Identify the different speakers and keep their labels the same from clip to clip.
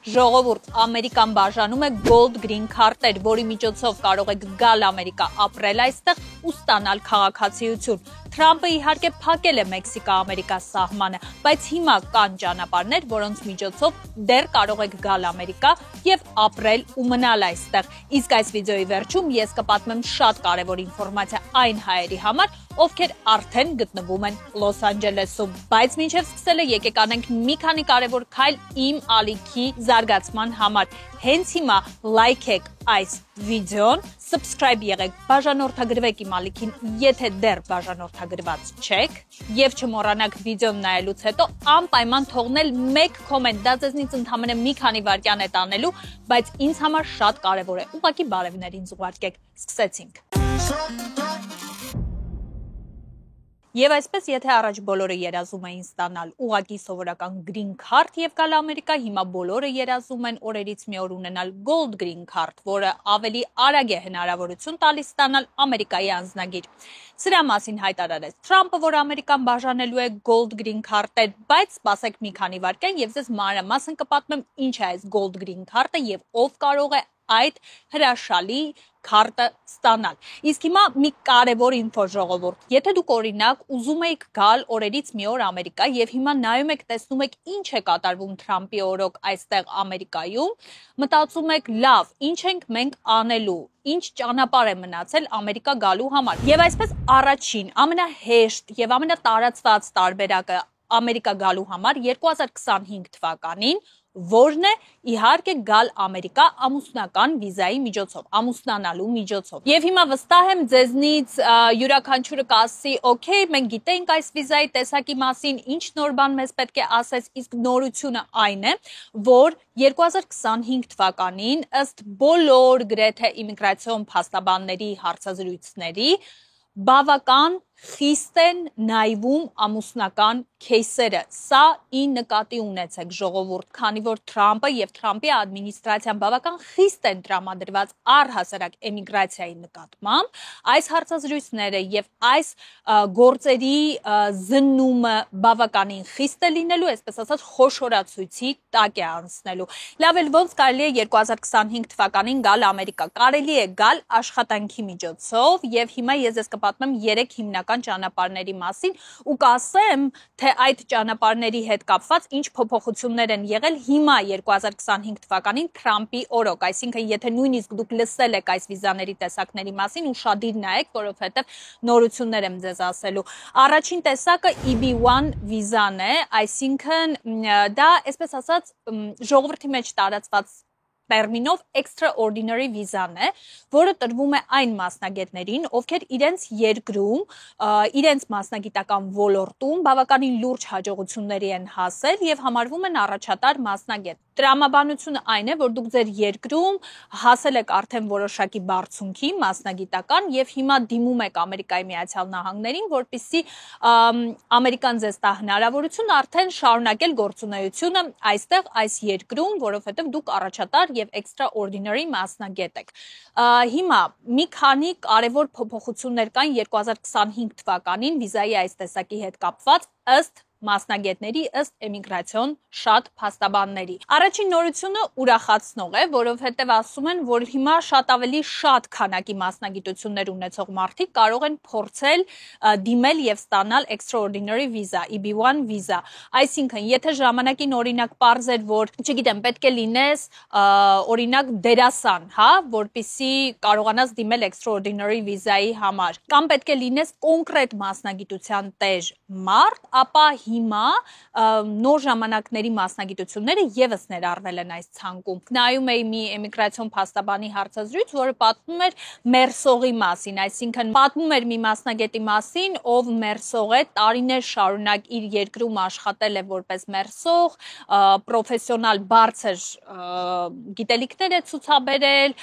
Speaker 1: Ժողովուրդ, Ամերիկան բաժանում է Gold Green քարտեր, որի միջոցով կարող եք գալ Ամերիկա, ապրել այստեղ ու ստանալ քաղաքացիություն։ Թրամփը իհարկե փակել է Մեքսիկա-Ամերիկա սահմանը, բայց հիմա կան ճանապարհներ, որոնց միջոցով դեռ կարող եք գալ Ամերիկա եւ ապրել ու մնալ այստեղ։ Իսկ այս վիդեոյի վերջում ես կպատմեմ շատ կարևոր ինֆորմացիա այն հայերի համար, ովքեր արդեն գտնվում են Լոս Անջելեսում։ Բայց մինչև սկսելը եկեք անենք մի քանի կարևոր քայլ իմ ալիքի զարգացման համար։ Հենց հիմա լայքեք այս վիդեոն, subscribe եղեք, բաժանորդագրվեք իմ ալիքին, եթե դեռ բաժանորդագրված չեք, եւ չմոռանաք վիդեոն նայելուց հետո անպայման թողնել մեկ կոմենտ, դա ձեզնից ընդամենը մի քանի վայրկյան է տանելու, բայց ինձ համար շատ կարևոր է։ Ուղղակի բարևներ ինձ ուղարկեք։ Սկսեցինք։ Եվ այսպես, եթե առաջ բոլորը երազում էին ստանալ ուղղակի սովորական green card եւ գալ Ամերիկա, հիմա բոլորը երազում են օրերից մի օր ունենալ Gold Green Card, որը ավելի արագ է հնարավորություն տալիս ստանալ Ամերիկայի անձնագիր։ Սրա մասին հայտարարեց Թրամփը, որ Ամերիկան բաժանելու է Gold Green Card-եր, բայց սպասեք մի քանի վայրկյան եւ ձեզ մանրամասն կպատմեմ ինչ է այս Gold Green Card-ը եւ ով կարող է այդ հրաշալի քարտը ստանալ։ Իսկ հիմա մի կարևոր ինֆո ժողովուրդ։ Եթե դուք օրինակ ուզում եք գալ օրերից մի օր Ամերիկա եւ հիմա նայում եք, տեսնում եք ինչ է կատարվում Թրամփի օրոք այստեղ Ամերիկայում, մտածում եք, լավ, ինչ ենք մենք անելու, ինչ ճանապարհ է մնացել Ամերիկա գալու համար։ Եվ այսպես առաջին, ամենահեշտ եւ ամենատարածված տարբերակը Ամերիկա գալու համար 2025 թվականին որն է իհարկե գալ Ամերիկա ամուսնական վիզայի միջոցով, ամուսնանալու միջոցով։ Եվ հիմա վստահ եմ ձեզնից յուրաքանչյուրը կասի, օքեյ, մենք գիտենք այս վիզայի տեսակի մասին, ինչ նոր բան մեզ պետք է ասես, իսկ նորությունը այն է, որ 2025 թվականին ըստ բոլոր գրեթե իմիգրացիոն փաստաբանների հարցազրույցների բավական խիստ են նայվում ամուսնական քեյսերը։ Սա ի նկատի ունեցեք ժողովուրդ, քանի որ Թրամփը եւ Թրամփի ադմինիստրացիան բավական խիստ են տրամադրված առհասարակ էմիգրացիայի նկատմամբ, այս հարցազրույցները եւ այս գործերի զննումը բավականին խիստ է լինելու, այսպես ասած խոշորացույցի տակ է անցնելու։ Լավ էլ ոնց կարելի է 2025 թվականին գալ Ամերիկա։ Կարելի է գալ աշխատանքի միջոցով եւ հիմա ես ձեզ կպատմեմ 3 հիմնական ճանապարհների մասին ու կասեմ, թե այդ ճանապարհների հետ կապված ինչ փոփոխություններ են եղել հիմա 2025 թվականին Թրամփի օրոք, այսինքն եթե նույնիսկ դուք լսել եք այս վիզաների տեսակների մասին, ուշադիր նայեք, որովհետև նորություններ եմ ձեզ ասելու։ Առաջին տեսակը EB1 վիզան է, այսինքն դա, այսպես ասած, ժողովրդի մեջ տարածված տերմինով extraordinary վիզան է, որը տրվում է այն մասնագետներին, ովքեր իրենց երկրում, իրենց մասնագիտական ոլորտում բավականին լուրջ հաջողությունների են հասել եւ համարվում են առաջատար մասնագետ։ Տրամաբանությունը այն է, որ դուք ձեր երկրում հասել եք արդեն որոշակի բարձունքի մասնագիտական եւ հիմա դիմում եք Ամերիկայի Միացյալ Նահանգներին, որպեսզի Ամերիկան ձեզ տա հնարավորություն արդեն շարունակել գործունեությունը այստեղ այս երկրում, որովհետեւ դուք առաջատար եւ extraordinary մասնագետ եք։ Հիմա մի քանի կարևոր փոփոխություններ կան 2025 թվականին վիզայի այս տեսակի հետ կապված ըստ մասնագետների, ըստ էմիգրացիոն շատ փաստաբանների։ Առաջին նորությունը ուրախացնող է, որովհետև ասում են, որ հիմա շատ ավելի շատ քանակի մասնագիտություններ ունեցող մարդիկ կարող են փորձել դիմել եւ ստանալ extraordinary visa, EB1 visa։ Այսինքն, եթե ժամանակին օրինակ պարզ էր, որ, չգիտեմ, պետք է լինես օրինակ դերասան, հա, որպեսզի կարողանաս դիմել extraordinary visa-ի համար, կամ պետք է լինես կոնկրետ մասնագիտության տեր մարդ, ապա հիմա նոր ժամանակների մասնագիտությունները եւս ներառվել են այս ցանկում։ Նայում էի մի էմիգրացիոն փաստաբանի հարցազրույց, որը պատմում էր մերսողի մասին, այսինքն պատմում էր մի մասնագետի մասին, ով մերսող է, տարիներ շարունակ իր երկրում աշխատել է որպես մերսող, պրոֆեսիոնալ բարձր գիտելիքներ է ցուցաբերել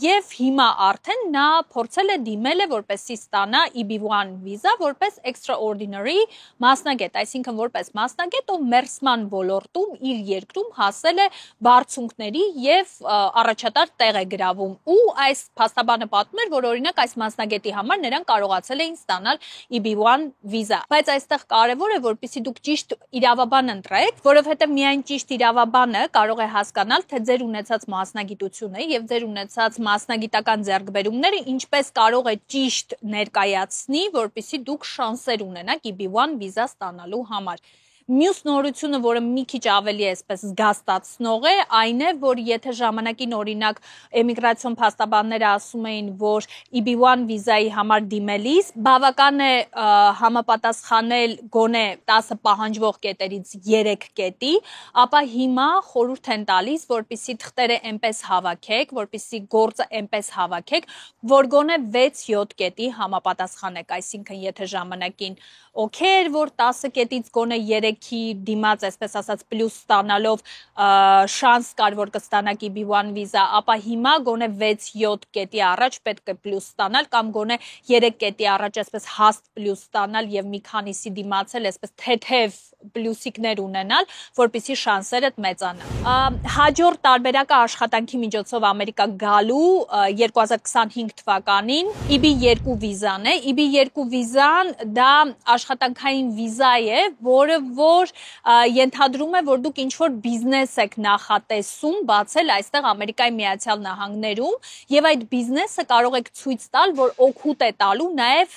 Speaker 1: եւ հիմա արդեն նա փորձել է դիմել է որպեսզի ստանա EB1 վիզա որպես extraordinary մասնագետ, այսինքն որպես մասնագետ, ով մերսման ոլորտում իր երկրում հասել է բարձունքների եւ առաջատար տեղ է գրավում։ Ու այս փաստաբանը պատմում էր, որ օրինակ այս մասնագետի համար նրանք կարողացել էին ստանալ EB1 վիզա։ Բայց այստեղ կարևոր է, որպեսզի դուք ճիշտ իրավաբան ընտրեք, որովհետեւ միայն ճիշտ իրավաբանը կարող է հասկանալ, թե ձեր ունեցած մասնագիտությունը եւ ձեր ունեցած մասնագիտական ձեռքբերումները ինչպես կարող է ճիշտ ներկայացնի, որպեսզի դուք շանսեր ունենաք EB1 վիզա ստանալու համար։ Մյուս նորությունը, որը մի քիչ ավելի այսպես զգաստացնող է, այն է, որ եթե ժամանակին օրինակ էմիգրացիոն փաստաբանները ասում էին, որ EB1 վիզայի համար դիմելիս բավական է համապատասխանել գոնե 10 պահանջվող կետերից 3 կետի, ապա հիմա խորհուրդ են տալիս, որպեսզի թղթերը այնպես հավաքեք, որպեսզի գործը այնպես հավաքեք, որ գոնե 6-7 կետի համապատասխանեք, այսինքն եթե ժամանակին օքեյ էր, որ 10 կետից գոնե 3-ի դիմաց, այսպես ասած, պլյուս ստանալով շանս կար, որ կստանաք EB1 վիզա, ապա հիմա գոնե 6-7 կետի առաջ պետք է պլյուս ստանալ կամ գոնե 3 կետի առաջ այսպես հաստ պլյուս ստանալ եւ մի քանիսի դիմացել այսպես թեթև պլյուսիկներ ունենալ, որպեսզի շանսերդ մեծանան։ Հաջորդ տարբերակը աշխատանքի միջոցով Ամերիկա գալու 2025 թվականին EB2 վիզան է։ EB2 վիզան դա աշխատանքային վիզա է, որը որ ենթադրում է, որ դուք ինչ-որ բիզնես եք նախատեսում բացել այստեղ Ամերիկայի Միացյալ Նահանգներում եւ այդ բիզնեսը կարող եք ցույց տալ, որ օգուտ է տալու նաեւ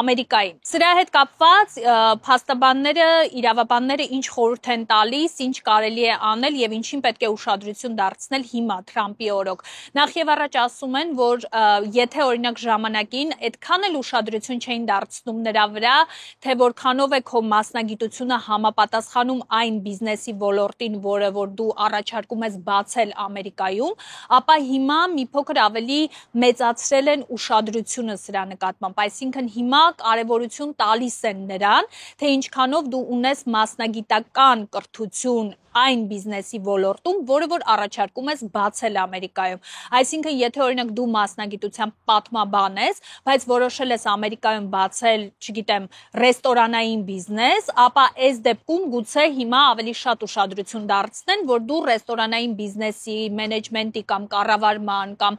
Speaker 1: Ամերիկային։ Սրա հետ կապված փաստաբանները, իրավաբանները ինչ խորհուրդ են տալիս, ինչ կարելի է անել եւ ինչին պետք է ուշադրություն դարձնել հիմա Թրամփի օրոք։ Նախ եւ առաջ ասում են, որ եթե օրինակ ժամանակին այդքան էլ ուշադրություն չէին դարձնում նրա վրա, թե որքանով է քո մասնագիտությունը համապատասխանում այն բիզնեսի ոլորտին, որը որ դու առաջարկում ես բացել Ամերիկայում, ապա հիմա մի փոքր ավելի մեծացրել են ուշադրությունը սրա նկատմամբ, այսինքն հիմա կարևորություն տալիս են նրան, թե ինչքանով դու ունես մասնագիտական կրթություն այն բիզնեսի ոլորտում, որը որ առաջարկում ես բացել Ամերիկայում։ Այսինքն, եթե օրինակ դու մասնագիտությամբ պատմաբան ես, բայց որոշել ես Ամերիկայում բացել, չգիտեմ, ռեստորանային բիզնես, ապա այս դեպքում գուցե հիմա ավելի շատ ուշադրություն դարձնեն, որ դու ռեստորանային բիզնեսի, մենեջմենտի կամ կառավարման կամ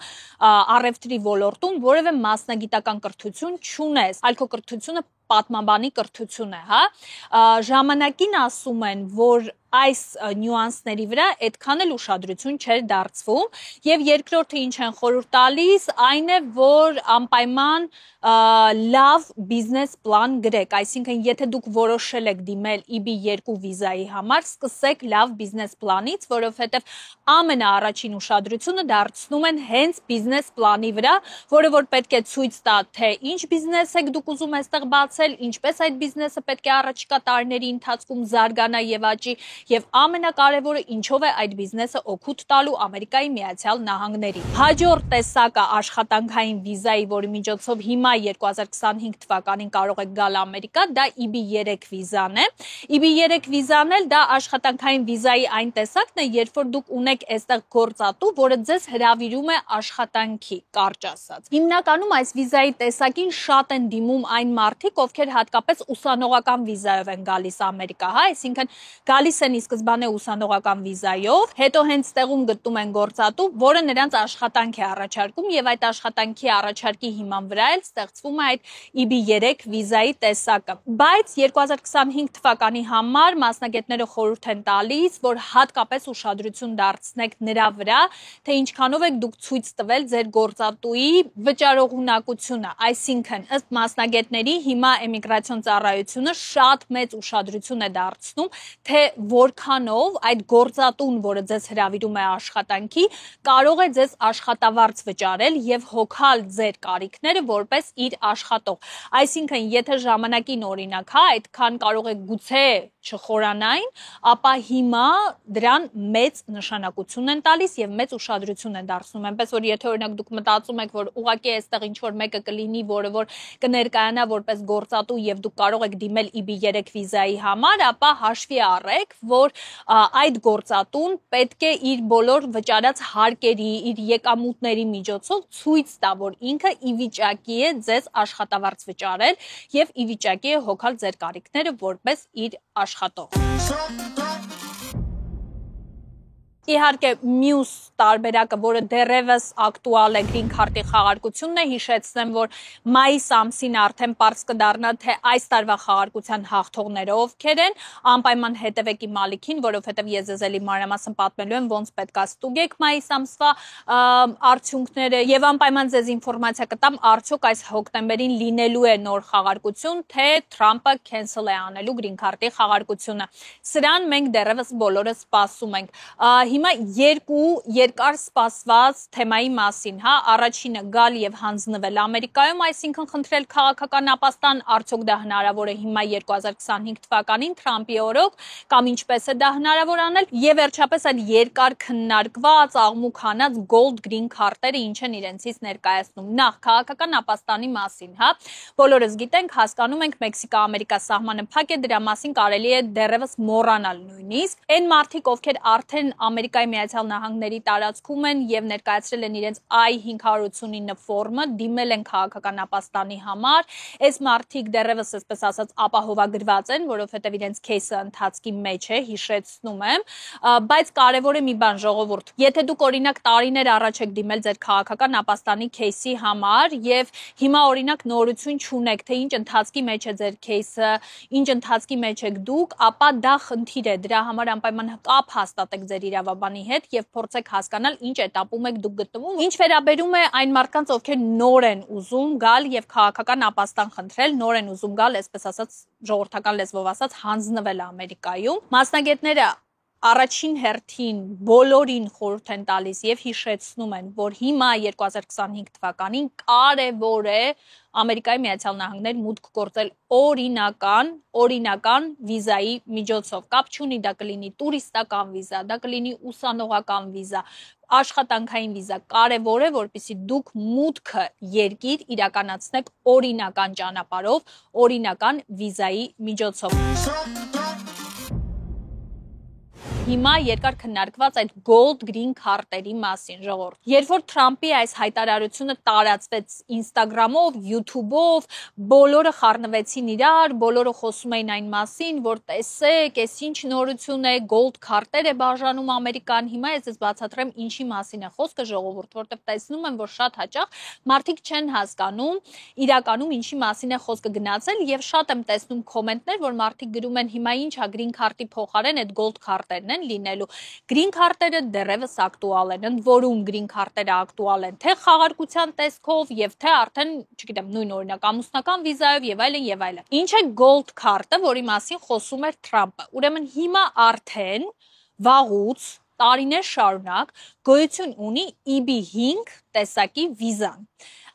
Speaker 1: առևտրի ոլորտում որևէ մասնագիտական կրթություն չունես, այլ քո կրթությունը պատմաբանի կրթություն է, հա։ Ժամանակին ասում են, որ այս նյուանսների վրա այդքան էլ ուշադրություն չէր դարձվում եւ երկրորդը ինչ են խորհուրդ տալիս, այն է, որ անպայման լավ բիզնես պլան գրեք, այսինքն եթե դուք որոշել եք դիմել EB2 վիզայի համար, սկսեք լավ բիզնես պլանից, որովհետեւ ամենաառաջին ուշադրությունը դարձնում են հենց բիզնես պլանի վրա, որը որ պետք է ցույց տա, թե ինչ բիզնես եք դուք ուզում այստեղ բացել, ինչպես այդ բիզնեսը պետք է առաջիկա տարիների ընթացքում զարգանա եւ աճի, եւ ամենակարևորը ինչով է այդ բիզնեսը օգուտ տալու Ամերիկայի Միացյալ Նահանգներին։ Հաջորդ տեսակը աշխատանքային վիզայի, որի միջոցով հիմա 2025 թվականին կարող եք գալ Ամերիկա, դա EB3 վիզան է։ EB3 վիզան էլ դա աշխատանքային վիզայի այն տեսակն է, երբ որ դուք ունեք այստեղ գործատու, որը ձեզ հրավիրում է աշխատանքի, կարճ ասած։ Հիմնականում այս վիզայի տեսակին շատ են դիմում այն մարդիկ, ովքեր հատկապես ուսանողական վիզայով են գալիս Ամերիկա, հա, այսինքն գալիս են ի սկզբանե ուսանողական վիզայով, հետո հենց տեղում գտնում են գործատու, որը նրանց աշխատանք է առաջարկում եւ այդ աշխատանքի առաջարկի հիման վրա էլ ստեղծվում է այդ EB3 վիզայի տեսակը։ Բայց 2025 թվականի համար մասնագետները խորհուրդ են տալիս, որ հատկապես ուշադրություն դարձնեք նրա վրա, թե ինչքանով եք դուք ցույց տվել ձեր գործատուի վճարողունակությունը, այսինքն ըստ մասնագետների հիմա էմիգրացիոն ծառայությունը շատ մեծ ուշադրություն է դարձնում, թե որքանով այդ գործատուն, որը ձեզ հրավիրում է աշխատանքի, կարող է ձեզ աշխատավարձ վճարել եւ հոգալ ձեր կարիքները որպես իր աշխատող։ Այսինքն, եթե ժամանակին օրինակ, հա, այդքան կարող եք գուցե չխորանային, ապա հիմա դրան մեծ նշանակություն են տալիս եւ մեծ ուշադրություն են դարձնում։ Այնպես որ եթե օրինակ դուք մտածում եք, որ ուղղակի այստեղ ինչ որ մեկը կլինի, որը որ կներկայանա որպես գործատու եւ դուք կարող եք դիմել EB3 վիզայի համար, ապա հաշվի առեք, որ այդ գործատուն պետք է իր բոլոր վճարած հարկերի, իր եկամուտների միջոցով ցույց տա, որ ինքը ի վիճակի է ձեզ աշխատավարձ վճարել եւ ի վիճակի է հոգալ ձեր կարիքները որպես իր աշխատող։ Իհարկե մյուս տարբերակը, որը դեռևս ակտուալ է գրին քարտի խաղարկությունն է, հիշեցնեմ, որ մայիս ամսին արդեն պարզ կդառնա, թե այս տարվա խաղարկության հաղթողները ովքեր են, անպայման հետևեք իմ ալիքին, որովհետև ես ձեզ էլի մանրամասն պատմելու եմ, ոնց պետք է ստուգեք մայիս ամսվա արդյունքները եւ անպայման ձեզ ինֆորմացիա կտամ, արդյոք այս հոկտեմբերին լինելու է նոր խաղարկություն, թե Թրամփը cancel է անելու գրին քարտի խաղարկությունը։ Սրան մենք դեռևս բոլորը սպասում ենք։ Հիմա երկու երկար սպասված թեմայի մասին, հա, առաջինը գալ եւ հանձնվել Ամերիկայում, այսինքն խնդրել քաղաքական ապաստան, արդյոք դա հնարավոր է հիմա 2025 թվականին Թրամփի օրոք, կամ ինչպես է դա հնարավոր անել, եւ վերջապես այդ երկար քննարկված, աղմուկ հանած gold green քարտերը ինչ են իրենցից ներկայացնում։ Նախ քաղաքական ապաստանի մասին, հա, բոլորս գիտենք, հասկանում ենք, Մեքսիկա-Ամերիկա սահմանը փակ է, դրա մասին կարելի է դեռևս մոռանալ նույնիսկ։ Այն մարդիկ, ովքեր արդեն Ամերիկայի Միացյալ Նահանգների տարածքում են եւ ներկայացրել են իրենց I-589 ֆորմը, դիմել են քաղաքական ապաստանի համար, այս մարդիկ դեռևս այսպես ասած ապահովագրված են, որովհետեւ իրենց кейսը ընթացքի մեջ է, հիշեցնում եմ, բայց կարևոր է մի բան, ժողովուրդ, եթե դուք օրինակ տարիներ առաջ եք դիմել ձեր քաղաքական ապաստանի кейսի համար եւ հիմա օրինակ նորություն չունեք, թե ինչ ընթացքի մեջ է ձեր кейսը, ինչ ընթացքի մեջ եք դուք, ապա դա խնդիր է, դրա համար անպայման կապ հաստատեք ձեր իրավաբանի հետ եւ փորձեք հասկանալ ինչ էտապում եք դուք գտնվում։ Ինչ վերաբերում է այն մարդկանց, ովքեր նոր են ուզում գալ եւ քաղաքական ապաստան խնդրել, նոր են ուզում գալ, այսպես ասած ժողովրդական լեզվով ասած հանձնվել Ամերիկայում, մասնագետները առաջին հերթին բոլորին խորհուրդ են տալիս եւ հիշեցնում են, որ հիմա 2025 թվականին կարևոր է Ամերիկայի Միացյալ Նահանգներ մուտք գործել օրինական վիզայի միջոցով։ Կապ չունի դա կլինի տուրիստական վիզա, դա կլինի ուսանողական վիզա, աշխատանքային վիզա։ Կարևոր է, որպեսզի դուք մուտքը երկիր իրականացնեք օրինական ճանապարհով, օրինական վիզայի միջոցով։ Հիմա երկար քննարկված այդ gold green քարտերի մասին, ժողովուրդ։ Երբ որ Թրամփի այս հայտարարությունը տարածվեց Instagram-ով, YouTube-ով, բոլորը խառնվեցին իրար, բոլորը խոսում էին այն մասին, որ տեսեք, այս ինչ նորություն է, gold քարտեր է բաժանում Ամերիկան։ Հիմա ես բացատրեմ ինչի մասին է խոսքը, ժողովուրդ, որտեղ տեսնում եմ, որ շատ հաճախ մարդիկ չեն հասկանում իրականում ինչի մասին է խոսքը գնացել եւ շատ եմ տեսնում կոմենտներ, որ մարդիկ գրում են հիմա ինչ է green քարտի փոխարեն այդ gold քարտերն լինելու։ Green քարտերը դեռևս ակտուալ են, ընդ որում green քարտերը ակտուալ են թե խաղարկության տեսքով եւ թե արդեն, չգիտեմ, նույն օրինակ ամուսնական վիզայով եւ այլն եւ այլն։ Ինչ է gold քարտը, որի մասին խոսում էր Թրամփը։ Ուրեմն հիմա արդեն վաղուց տարիներ շարունակ գոյություն ունի EB5 տեսակի վիզան։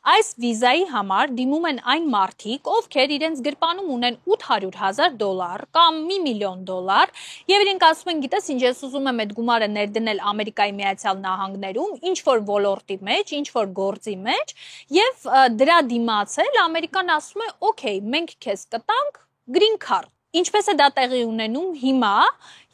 Speaker 1: Այս վիզայի համար դիմում են այն մարդիկ, ովքեր իրենց գրպանում ունեն $800,000 կամ $1 միլիոն եւ իրենք ասում են, գիտես, ինչ ես ուզում եմ այդ գումարը ներդնել Ամերիկայի Միացյալ Նահանգներում, ինչ որ ոլորտի մեջ, ինչ որ գործի մեջ եւ դրա դիմացել Ամերիկան ասում է, օքեյ, մենք քեզ կտանք green card։ Ինչպես է դա տեղի ունենում հիմա,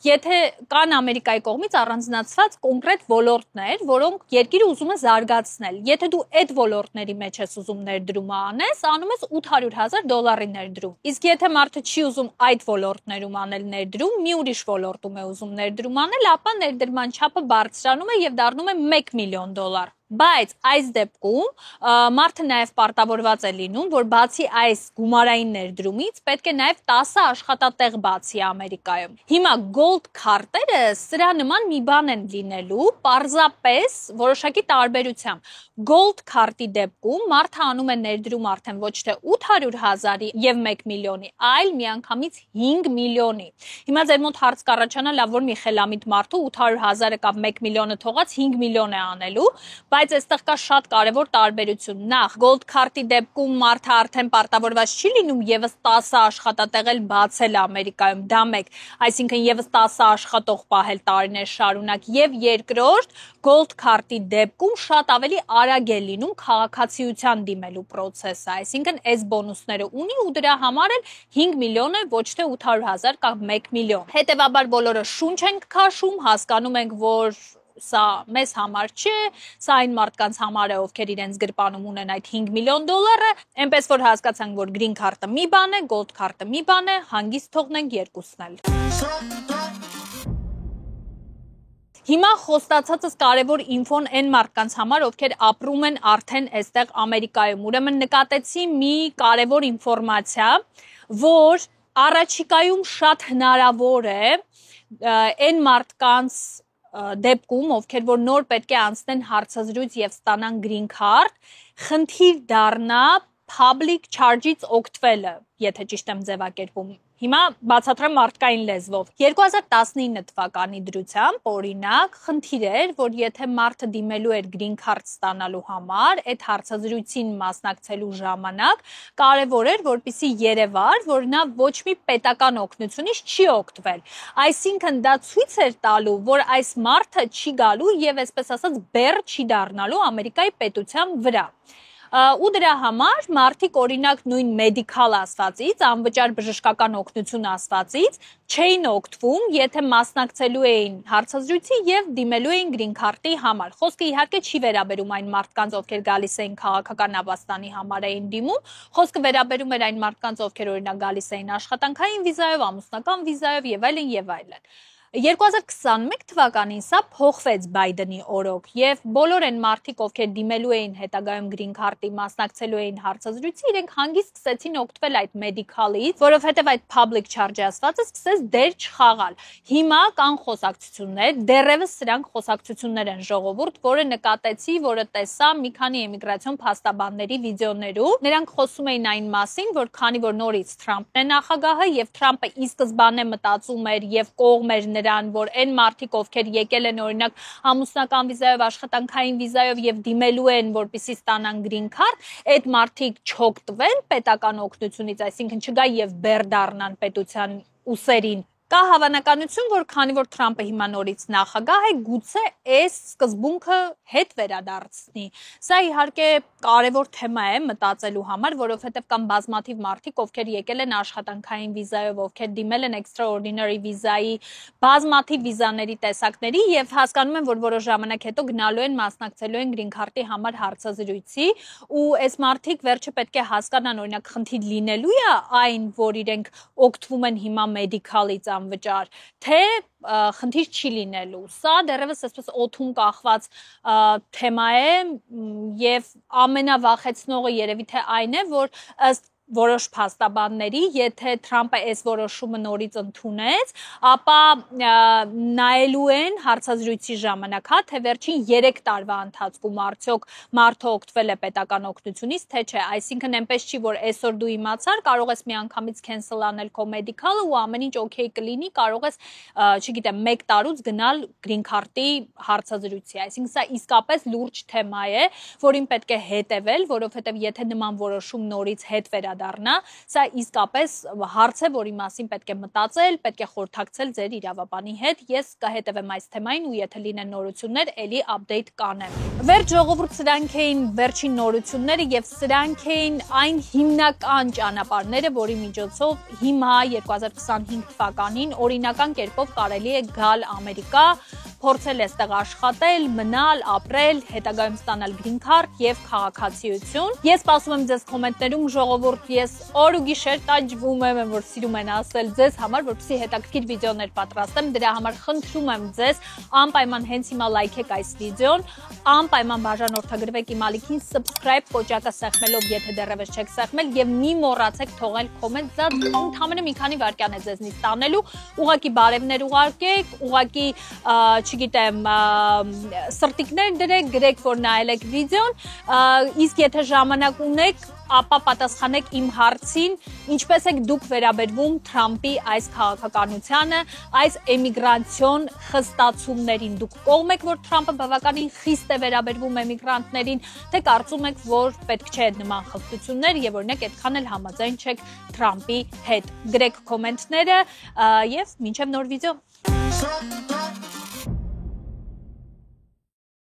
Speaker 1: եթե կան Ամերիկայի կողմից առանձնացված կոնկրետ ոլորտներ, որոնք երկիրը ուզում է զարգացնել։ Եթե դու այդ ոլորտների մեջ ես ուզում ներդրում անես, անում ես $800,000 ներդրում։ Իսկ եթե մարդը չի ուզում այդ ոլորտներում անել ներդրում, մի ուրիշ ոլորտում է ուզում ներդրում անել, ապա ներդրման չափը բարձրանում է եւ դառնում է $1 միլիոն։ Բայց այս դեպքում մարդը նաև պարտավորված է լինում, որ բացի այս գումարային ներդրումից պետք է նաև 10 աշխատատեղ բացի Ամերիկայում։ Հիմա gold քարտերը սրա նման մի բան են լինելու, պարզապես որոշակի տարբերությամբ։ Gold քարտի դեպքում մարդը անում է ներդրում արդեն ոչ թե 800,000-ի եւ 1 միլիոնի, այլ միանգամից 5 միլիոնի։ Հիմա ձեր մոտ հարց կառաջանա, լավ, որ մի խելամիտ մարդու 800,000-ը կամ 1 միլիոնը թողած 5 միլիոն է անելու, բայց այստեղ կա շատ կարևոր տարբերություն։ Նախ, Gold Card-ի դեպքում մարդը արդեն պարտավորված չի լինում եւս 10 աշխատատեղ էլ բացել Ամերիկայում, դա մեկ, այսինքն եւս 10 աշխատող պահել տարիներ շարունակ, եւ երկրորդ, Gold Card-ի դեպքում շատ ավելի արագ է լինում քաղաքացիության դիմելու process-ը, այսինքն այս բոնուսները ունի ու դրա համար էլ 5 միլիոն է, ոչ թե 800,000 կամ 1 միլիոն։ Հետևաբար բոլորը շունչ ենք քաշում, հասկանում ենք, որ սա մեզ համար չէ, սա այն մարդկանց համար է, ովքեր իրենց գրպանում ունեն այդ 5 միլիոն դոլարը, այնպես որ հասկացանք, որ green card-ը մի բան է, gold card-ը մի բան է, հանգիստ թողնենք երկուսն էլ։ Հիմա խոստացածս կարևոր ինֆոն այն մարդկանց համար, ովքեր ապրում են արդեն այստեղ Ամերիկայում։ Ուրեմն նկատեցի մի կարևոր ինֆորմացիա, որ առաջիկայում շատ հնարավոր է այն մարդկանց դեպքում, ովքեր որ նոր պետք է անցնեն հարցազրույց եւ ստանան green card, խնդիր դառնա public charge-ից օգտվելը, եթե ճիշտ եմ ձևակերպում։ Հիմա բացատրեմ մարդկային լեզվով։ 2019 թվականի դրությամբ, օրինակ, խնդիր էր, որ եթե մարդը դիմելու էր green card ստանալու համար, այդ հարցազրույցին մասնակցելու ժամանակ կարևոր էր, որպեսզի երևար, որ նա ոչ մի պետական օգնությունից չի օգտվել։ Այսինքն դա ցույց էր տալու, որ այս մարդը չի գալու եւ այսպես ասած բեռ չի դառնալու Ամերիկայի պետության վրա։ Ու դրա համար մարդիկ օրինակ նույն մեդիկալ ասվածից, անվճար բժշկական օգնություն ասվածից չէին օգտվում, եթե մասնակցելու էին հարցազրույցի եւ դիմելու էին green card-ի համար։ Խոսքը իհարկե չի վերաբերում այն մարդկանց, ովքեր գալիս էին քաղաքական ապաստանի համար էին դիմում, խոսքը վերաբերում էր այն մարդկանց, ովքեր օրինակ գալիս էին աշխատանքային վիզայով, ամուսնական վիզայով եւ այլն եւ այլն։ 2021 թվականին սա փոխվեց Բայդենի օրոք եւ բոլոր այն մարդիկ, ովքեր դիմելու էին հետագայում green card-ի, մասնակցելու էին հարցազրույցի, իրենք հանգիստ սկսեցին օգտվել այդ մեդիկալից, որովհետեւ այդ public charge-ը ասվածը սկսեց դեր չխաղալ։ Հիմա կան խոսակցություններ, դեռևս սրանք խոսակցություններ են ժողովուրդ, որը նկատեցի, որը տեսա մի քանի էմիգրացիոն փաստաբանների վիդեոներում։ Նրանք խոսում էին այն մասին, որ քանի որ նորից Թրամփն է նախագահը եւ Թրամփը ի սկզբանե մտածում էր եւ կողմ էր նրան, որ այն մարդիկ, ովքեր եկել են օրինակ ամուսնական վիզայով, աշխատանքային վիզայով եւ դիմելու են, որպեսզի ստանան green card, այդ մարդիկ չօգտվեն պետական օգնությունից, այսինքն չգա եւ բեռ դառնան պետության ուսերին։ Կա հավանականություն, որ քանի որ Թրամփը հիմա նորից նախագահ է, գուցե այս սկզբունքը հետ վերադարձնի։ Սա իհարկե կարևոր թեմա է մտածելու համար, որովհետև կան բազմաթիվ մարդիկ, ովքեր եկել են աշխատանքային վիզայով, ովքեր դիմել են extraordinary վիզայի, բազմաթիվ վիզաների տեսակների եւ հասկանում են, որ որոշ ժամանակ հետո գնալու են մասնակցելու են green card-ի համար հարցազրույցի, ու այս մարդիկ վերջը պետք է հասկանան, օրինակ խնդիր լինելու է այն, որ իրենք օգտվում են հիմա մեդիկալից անվճար, թե խնդիր չի լինելու։ Սա դեռևս այսպես օդում կախված թեմա է եւ ամենավախեցնողը երևի թե այն է, որ ըստ որոշ փաստաբանների, եթե Թրամփը այս որոշումը նորից ընդունեց, ապա նայելու են հարցազրույցի ժամանակ, հա, թե վերջին 3 տարվա ընթացքում արդյոք մարդը օգտվել է պետական օգնությունից, թե չէ, այսինքն այնպես չի, որ այսօր դու իմացար, կարող ես միանգամից cancel անել քո մեդիկալը ու ամեն ինչ օքեյ կլինի, կարող ես, չգիտեմ, 1 տարուց գնալ green card-ի հարցազրույցի, այսինքն սա իսկապես լուրջ թեմա է, որին պետք է հետևել, որովհետև եթե նման որոշում նորից հետ վերադառնա, սա իսկապես հարց է, որի մասին պետք է մտածել, պետք է խորհրդակցել ձեր իրավաբանի հետ։ Ես կհետևեմ այս թեմային ու եթե լինեն նորություններ, ելի update կանեմ։ Վերջ ժողովուրդ, սրանք էին վերջին նորությունները եւ սրանք էին այն հիմնական ճանապարհները, որի միջոցով հիմա 2025 թվականին օրինական կերպով կարելի է գալ Ամերիկա, փորձել այստեղ աշխատել, մնալ, ապրել, հետագայում ստանալ green card եւ քաղաքացիություն։ Ես սպասում եմ ձեզ կոմենտներում, ժողովուրդ, ես օր ու գիշեր տանջվում եմ, որ սիրում են ասել ձեզ համար, որպեսզի հետաքրքիր վիդեոներ պատրաստեմ, դրա համար խնդրում եմ ձեզ անպայման հենց հիմա լայքեք այս վիդեոն, անպայման բաժանորդագրվեք իմ ալիքին, subscribe կոճակը սեղմելով, եթե դեռևս չեք սեղմել եւ մի մոռացեք թողել կոմենտ, դա ընդամենը մի քանի վայրկյան է ձեզնից տանելու, ուղղակի բարևներ ուղարկեք, ուղղակի չգիտեմ, սրտիկներ դրեք, գրեք, որ նայել եք վիդեոն, իսկ եթե ժամանակ ունեք, ապա պատասխանեք իմ հարցին, ինչպես եք դուք վերաբերվում Թրամփի այս քաղաքականությանը, այս էմիգրանցիոն խստացումներին։ Դուք կողմ եք, որ Թրամփը բավականին խիստ է վերաբերվում էմիգրանտներին, թե կարծում եք, որ պետք չէ նման խստություններ եւ օրինակ այդքան էլ համաձայն չեք Թրամփի հետ։ Գրեք կոմենտները եւ մինչեւ նոր վիդեո։